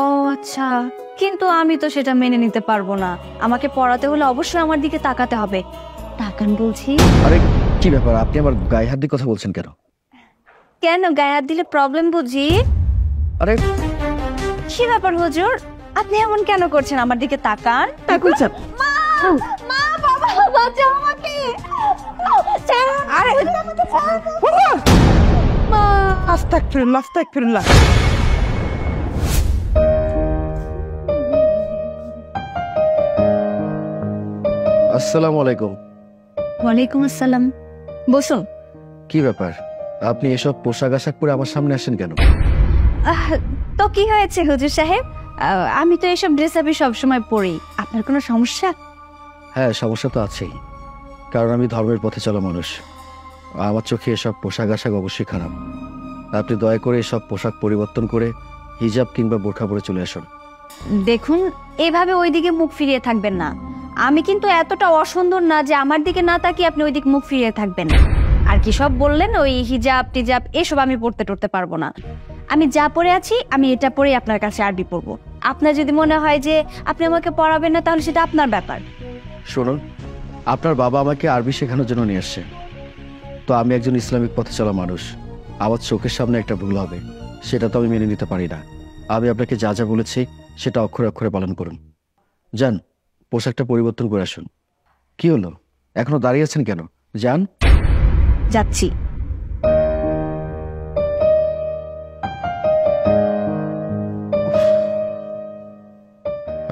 ও আচ্ছা, কিন্তু আমি তো সেটা মেনে নিতে পারবো না। আমাকে পড়াতে হলে অবশ্যই আমার দিকে তাকাতে হবে। তাকান বলছি। আরে কি ব্যাপার, আপনি আমার গায়ে হাত দিয়ে কথা বলছেন কেন? কেন গায়ে হাত দিলে প্রবলেম বুঝি? আরে কি ব্যাপার হুজুর, আপনি এমন কেন করছেন? আমার দিকে তাকান। মা, মা, বাবা, বাঁচাও আমাকে। আরে মা, আস্তাগফিরুল্লাহ, আস্তাগফিরুল্লাহ। আসসালামু আলাইকুম। ওয়ালাইকুম আসসালাম, বসুন। কি ব্যাপার, আপনি এসব পোশাক আশাক পরে আমার সামনে আসেন কেন? তো কি হয়েছে হুজুর সাহেব? আমি তো এসব ড্রেস আপই সবসময় পরি। আপনার কোনো সমস্যা? হ্যাঁ, সমস্যা তো আছেই, কারণ আমি ধর্মের পথে চলা মানুষ। আমার চোখে এসব পোশাক আশাক অবশ্যই খারাপ। আপনি দয়া করে এসব পোশাক পরিবর্তন করে হিজাব কিংবা বোরখা পরে চলে আসুন। দেখুন, এভাবে ওইদিকে মুখ ফিরিয়ে থাকবেন না। আমি কিন্তু এতটা অসুন্দর না যে আমার দিকে না তাকিয়ে আপনি ওইদিকে মুখ ফিরিয়ে থাকবেন। আর কি সব বললেন, ওই হিজাব টিজাব এসব আমি পড়তে টরতে পারবো না। আমি যা পরে আছি আমি এটা পরেই আপনার কাছে আরবি পড়বো। আপনার যদি মনে হয় যে আপনি আমাকে পড়াবেন না, তাহলে সেটা আপনার ব্যাপার। শুনুন, আপনার বাবা আমাকে আরবি শেখানোর জন্য নিয়ে আসছে, তো আমি একজন ইসলামিক পথে চলা মানুষ। আমার চোখের সামনে একটা ভুল হবে, সেটা তো আমি মেনে নিতে পারি না। আমি আপনাকে যা যা বলেছি সেটা অক্ষরে অক্ষরে পালন করুন। যান, পোশাকটা পরিবর্তন করে আসুন। কি হলো, এখনো দাঁড়িয়ে আছেন কেন? যান। যাচ্ছি।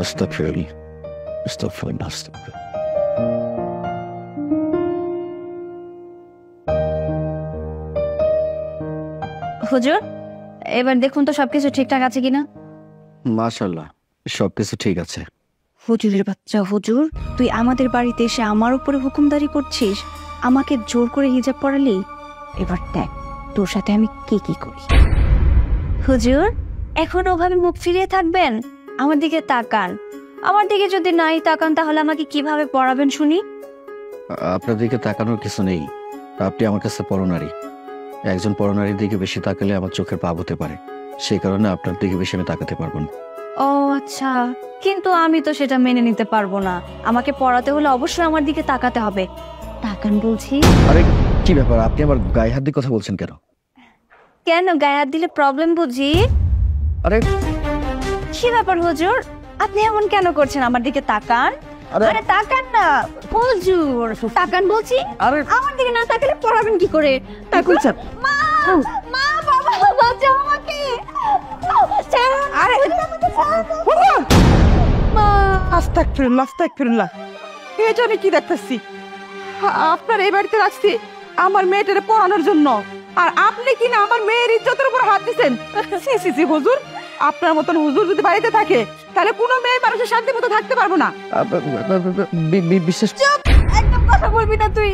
আস্তাগফিরুল্লাহ, আস্তাগফিরুল্লাহ, আস্তাগফিরুল্লাহ। হুজুর, এবার দেখুন তো সবকিছু ঠিকঠাক আছে কিনা। মাশাআল্লাহ, সবকিছু ঠিক আছে। হুজুরের বাচ্চা হুজুর, তুই আমাদের বাড়িতে এসে আমার উপরে হুকুমদারি করছিস, আমাকে জোর করে হিজাব পরালি। এবার দেখ তোর সাথে আমি কি কি করি। হুজুর, এখন ওভাবে মুখ ফিরিয়ে থাকবেন? আমার দিকে তাকান। আমার দিকে যদি নাই তাকান তাহলে আমাকে কিভাবে পড়াবেন শুনি? আপনার দিকে তাকানোর কিছু নেই, আপনি আমার কাছে পরনারী। একজন পরনারীর দিকে বেশি তাকালে আমার চোখের পাপ হতে পারে, সেই কারণে আপনার দিকে বেশি আমি তাকাতে পারবো না। ও আচ্ছা, কিন্তু আমি তো সেটা মেনে নিতে পারবো না। আমাকে পড়াতে হলে অবশ্যই আমার দিকে তাকাতে হবে। তাকান বলছি। আরে কি ব্যাপার, আপনি আমার গায়ে হাত দিয়ে কথা বলছেন কেন? কেন গায়ে হাত দিলে প্রবলেম বুঝি? আরে কি ব্যাপার হুজুর, আপনি এমন কেন করছেন? আমার দিকে তাকান। আরে তাকান না হুজুর, তাকান বলছি। আমার দিকে না তাকালে পড়াবেন কি করে? তাকুন। মা, মা, বাবা, বাঁচাও আমাকে। আরে মা, আস্তাগফিরুল্লাহ, আস্তাগফিরুল্লাহ। এই জন্য কি দেখতেছি, আপনার এই বাড়িতে রাখছি আমার মেয়েটারে পড়ানোর জন্য, আর আপনি কিনা আমার মেয়ের ইজ্জতের উপর হাত দিচ্ছেন। সি সি সি হুজুর, আপনার মতন হুজুর যদি বাড়িতে থাকে তাহলে কোনো মেয়ে মানুষের শান্তি মতো থাকতে পারবো না। বিশেষ একদম কথা বলবি না তুই।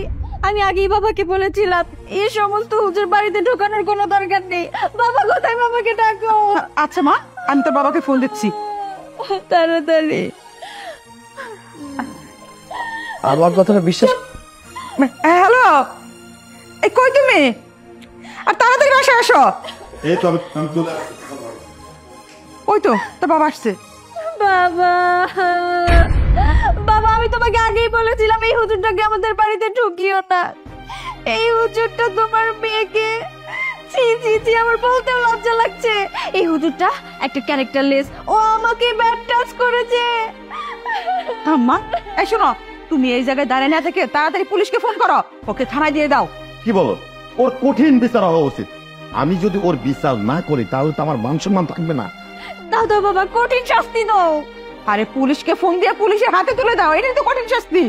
আমি আগেই বাবাকে বলেছিলাম এই সমস্ত হুজুর বাড়িতে ঢোকানোর কোনো দরকার নেই। বাবা কোথায়? বাবাকে ডাকো। আচ্ছা মা, আমি তোর বাবাকে ফোন দিচ্ছি তাড়াতাড়ি। আমার কথাটা বিশ্বাস। হ্যালো, এই কই তুমি? আর তাড়াতাড়ি বাসায় আসো। এই তো আমি চলে আসছি। ওই তো তোর বাবা আসছে। বাবা, বাবা, আমি তোমাকে আগেই বলেছিলাম এই হুজুরটাকে আমাদের বাড়িতে ঢুকিও না। এই হুজুরটা তোমার মেয়েকে, ছি ছি ছি, আমার বলতে লজ্জা লাগছে। এই হুজুরটা একটা ক্যারেক্টারলেস, ও আমাকে ব্যাড টাচ করেছে। আম্মা, এই শোনো, তুমি এই জায়গায় দাঁড়িয়ে না থেকে তাড়াতাড়ি পুলিশকে ফোন করো, ওকে থানায় দিয়ে দাও। কি বলো, ওর কঠিন বিচার হওয়া উচিত। আমি যদি ওর বিচার না করি তাহলে তো আমার মান সম্মান থাকবে না। দাও দাও বাবা, কঠিন শাস্তি দাও। আরে পুলিশকে ফোন দিয়ে পুলিশের হাতে তুলে দাও, এটাই তো কঠিন শাস্তি।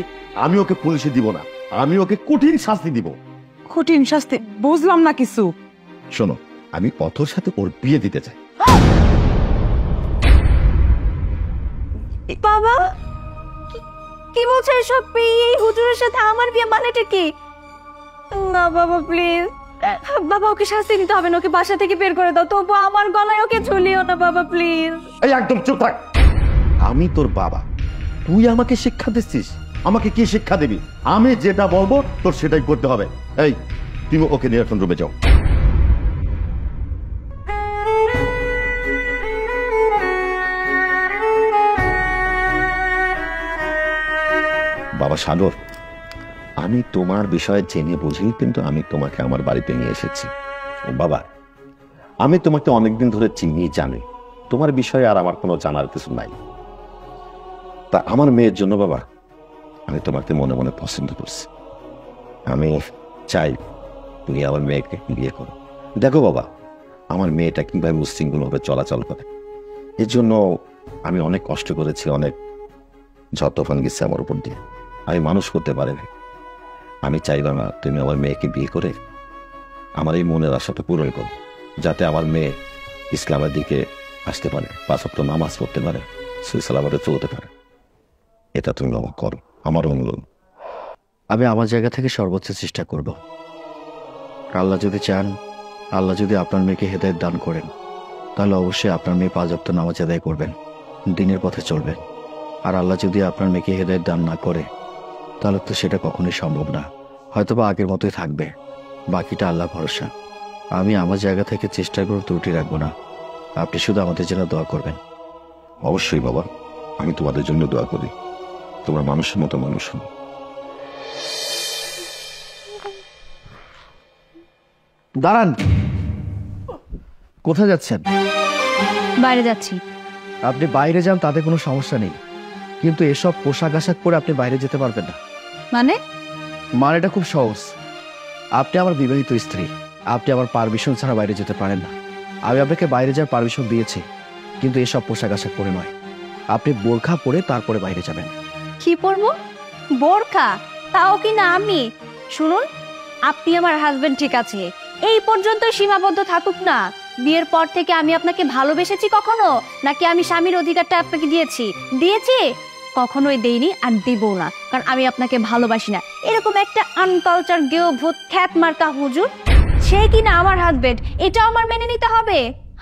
আমি ওকে পুলিশে দিব না, আমি ওকে কঠিন শাস্তি দিব। কঠিন শাস্তি? বুঝলাম না কিছু। শোনো, আমি অথর সাথে ওর বিয়ে দিতে চাই। বাবা, কি বলছো এসব? এই হুজুরের সাথে আমার বিয়ে মানেটা কি? না বাবা প্লিজ, বাবা ওকে শাস্তি দিতে হবে না, ওকে বাসা থেকে বের করে দাও। তবু আমার গলায় ওকে ঝুলিও না বাবা প্লিজ। এই একদম চুপ থাক। আমি তোর বাবা, তুই আমাকে শিক্ষা দিচ্ছিস? আমাকে কি শিক্ষা দিবি? আমি যেটা বলবো তোর সেটাই করতে হবে। এই তুমি ওকে নিয়ে এখন রুমে যাও। সাগর, আমি তোমার বিষয়ে জেনে বুঝেই কিন্তু আমি তোমাকে আমার বাড়িতে নিয়ে এসেছি। ও বাবা, আমি তোমাকে অনেকদিন ধরে চিনি, জানি, তোমার বিষয়ে আর আমার কোনো জানার কিছু নাই। তা আমার মেয়ের জন্য বাবা আমি তোমাকে মনে মনে পছন্দ করছি। আমি চাই তুমি আমার মেয়েকে বিয়ে করো। দেখো বাবা, আমার মেয়েটা কিভাবে উশৃঙ্খলভাবে চলাচল করে, এর জন্য আমি অনেক কষ্ট করেছি, অনেক যতক্ষণ গেছে আমার উপর দিয়ে, আমি মানুষ করতে পারিনি। আমি চাইলাম না তুমি আমার মেয়েকে বিয়ে করে আমার এই মনের আশাটা পূরণ করো, যাতে আমার মেয়ে ইসলামের দিকে আসতে পারে, 5 ওয়াক্ত নামাজ পড়তে পারে, সহি সালামতে চলতে পারে। এটা তুমি আমার করো, আমার অনুরোধ। আমি আমার জায়গা থেকে সর্বোচ্চ চেষ্টা করব। আল্লাহ যদি চান, আল্লাহ যদি আপনার মেয়েকে হেদায়েত দান করেন, তাহলে অবশ্যই আপনার মেয়ে 5 ওয়াক্ত নামাজ আদায় করবেন, দিনের পথে চলবেন। আর আল্লাহ যদি আপনার মেয়েকে হেদায়েত দান না করে, তাহলে তো সেটা কখনোই সম্ভব না, হয়তোবা আগের মতোই থাকবে। বাকিটা আল্লাহ ভরসা। আমি আমার জায়গা থেকে চেষ্টা করে ত্রুটি রাখবো না। আপনি শুধু আমাদের জন্য দোয়া করবেন। অবশ্যই বাবা, আমি তোমাদের জন্য দোয়া করি। তোমরা মানুষের মতো মানুষ হও। দাঁড়ান, কোথায় যাচ্ছেন? বাইরে যাচ্ছি। আপনি বাইরে যান, তাতে কোনো সমস্যা নেই, কিন্তু এসব পোশাক আশাক পরে আপনি বাইরে যেতে পারবেন না। মানেটা খুব সহজ। আপনি আমার বিবাহিত স্ত্রী, আপনি আমার পারমিশন ছাড়া বাইরে যেতে পারেন না। আমি আপনাকে বাইরে যাওয়ার পারমিশন দিয়েছি, কিন্তু এসব পোশাক আশাক পরে নয়। আপনি বোরখা পরে তারপরে বাইরে যাবেন। কি পরবো? বোরখা? তাও কি না আমি? শুনুন, আপনি আমার হাজবেন্ড, ঠিক আছে, এই পর্যন্ত সীমাবদ্ধ থাকুক না। বিয়ের পর থেকে আমি আপনাকে ভালোবেসেছি কখনো? নাকি আমি স্বামীর অধিকারটা আপনাকে দিয়েছি? কখনোই দেইনি, আর দেবও না, কারণ আমি আপনাকে ভালোবাসি না। এরকম একটা আনকালচার গেও ভূত খ্যাত মার্কা হুজুর, সে কিনা আমার হাজবেন্ড, এটা আমার মেনে নিতে হবে।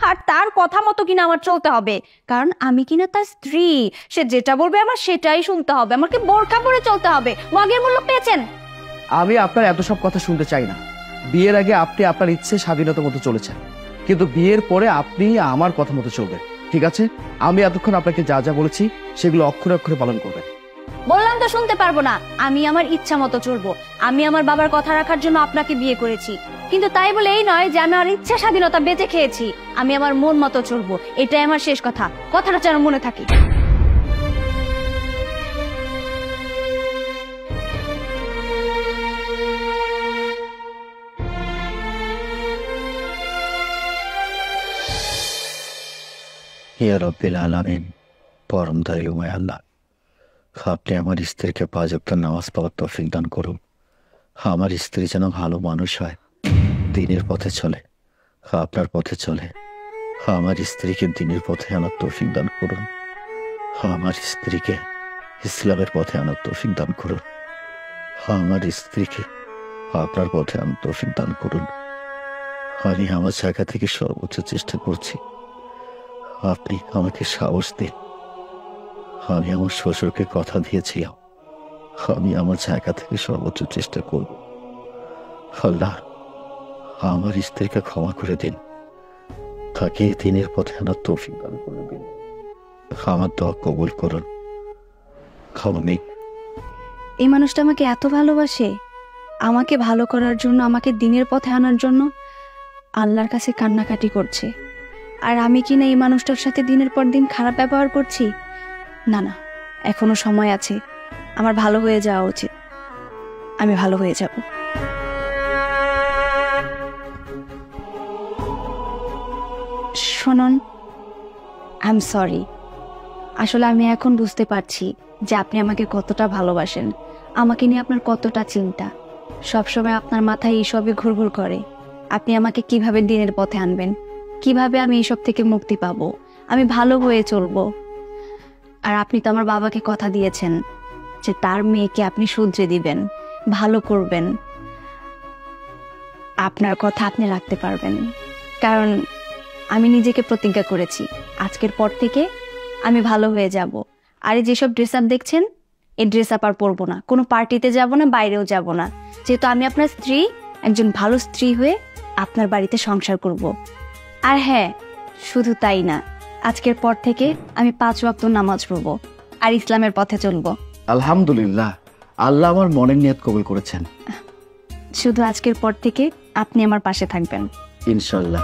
আর তার কথা মতো কিনা আমার চলতে হবে, কারণ আমি কিনা তার স্ত্রী। সে যেটা বলবে আমার সেটাই শুনতে হবে, আমাকে বোরখা পরে চলতে হবে। মগের মূল্য পেয়েছেন? আমি আপনার এত সব কথা শুনতে চাই না। বিয়ের আগে আপনি আপনার ইচ্ছে স্বাধীনতা মতো চলেছেন, কিন্তু বিয়ের পরে আপনি আমার কথা মতো চলবেন, ঠিক আছে? আমি এতক্ষণ আপনাকে যা যা বলেছি সেগুলো অক্ষরে অক্ষরে পালন করবেন। বললাম তো শুনতে পারবো না। আমি আমার ইচ্ছা মতো চলবো। আমি আমার বাবার কথা রাখার জন্য আপনাকে বিয়ে করেছি, কিন্তু তাই বলে এই নয় যে আমি আমার ইচ্ছা স্বাধীনতা বেঁচে খেয়েছি। আমি আমার মন মতো চলবো, এটাই আমার শেষ কথা। কথাটা যেন মনে থাকে। ইয়া রাব্বিল আলামিন, পরম দয়ালুময় আল্লাহ, আপনি আমার স্ত্রীকে 5 ওয়াক্ত নামাজ পড়ার তৌফিক দান করুন। আমার স্ত্রী যেন ভালো মানুষ হয়, দিনের পথে চলে, আপনার পথে চলে। আমার স্ত্রীকে দিনের পথে আনার তৌফিক দান করুন। আমার স্ত্রীকে ইসলামের পথে আনার তৌফিক দান করুন। আমার স্ত্রীকে আপনার পথে আনার তৌফিক দান করুন। আমি আমার জায়গা থেকে সর্বোচ্চ চেষ্টা করছি, আপনি আমাকে সাহস দিন। আমি আমার শ্বশুরকে কথা দিয়েছিলাম, আমি আমার জায়গা থেকে সর্বোচ্চ চেষ্টা করব। আল্লাহ, আমার স্ত্রীকে ক্ষমা করে দিন, তাকে দিনের পথে আনার তৌফিক দান করে দিন। আমার দোয়া কবুল করুন। ক্ষমা নেই। এই মানুষটা আমাকে এত ভালোবাসে, আমাকে ভালো করার জন্য, আমাকে দিনের পথে আনার জন্য আল্লাহর কাছে কান্নাকাটি করছে। আর আমি কিনা এই মানুষটার সাথে দিনের পর দিন খারাপ ব্যবহার করছি। না না, এখনো সময় আছে, আমার ভালো হয়ে যাওয়া উচিত। আমি ভালো হয়ে যাব। শুনুন, আই এম সরি। আসলে আমি এখন বুঝতে পারছি যে আপনি আমাকে কতটা ভালোবাসেন, আমাকে নিয়ে আপনার কতটা চিন্তা। সবসময় আপনার মাথায় এইসবই ঘুরঘুর করে। আপনি আমাকে কিভাবে দিনের পথে আনবেন, কিভাবে আমি এইসব থেকে মুক্তি পাবো, আমি ভালো হয়ে চলবো। আর আপনি তো আমার বাবাকে কথা দিয়েছেন যে তার মেয়েকে আপনি শুধরে দিবেন, ভালো করবেন। আপনার কথা আপনি রাখতে পারবেন, কারণ আমি নিজেকে প্রতিজ্ঞা করেছি আজকের পর থেকে আমি ভালো হয়ে যাব। আর এই যেসব ড্রেস আপ দেখছেন, এই ড্রেস আপ আর পরবো না, কোনো পার্টিতে যাব না, বাইরেও যাব না। যেহেতু আমি আপনার স্ত্রী, একজন ভালো স্ত্রী হয়ে আপনার বাড়িতে সংসার করব। আর হ্যাঁ, শুধু তাই না, আজকের পর থেকে আমি 5 ওয়াক্ত নামাজ পড়বো আর ইসলামের পথে চলবো। আলহামদুলিল্লাহ, আল্লাহ আমার মনের নিয়ত কবুল করেছেন। শুধু আজকের পর থেকে আপনি আমার পাশে থাকবেন। ইনশাল্লাহ।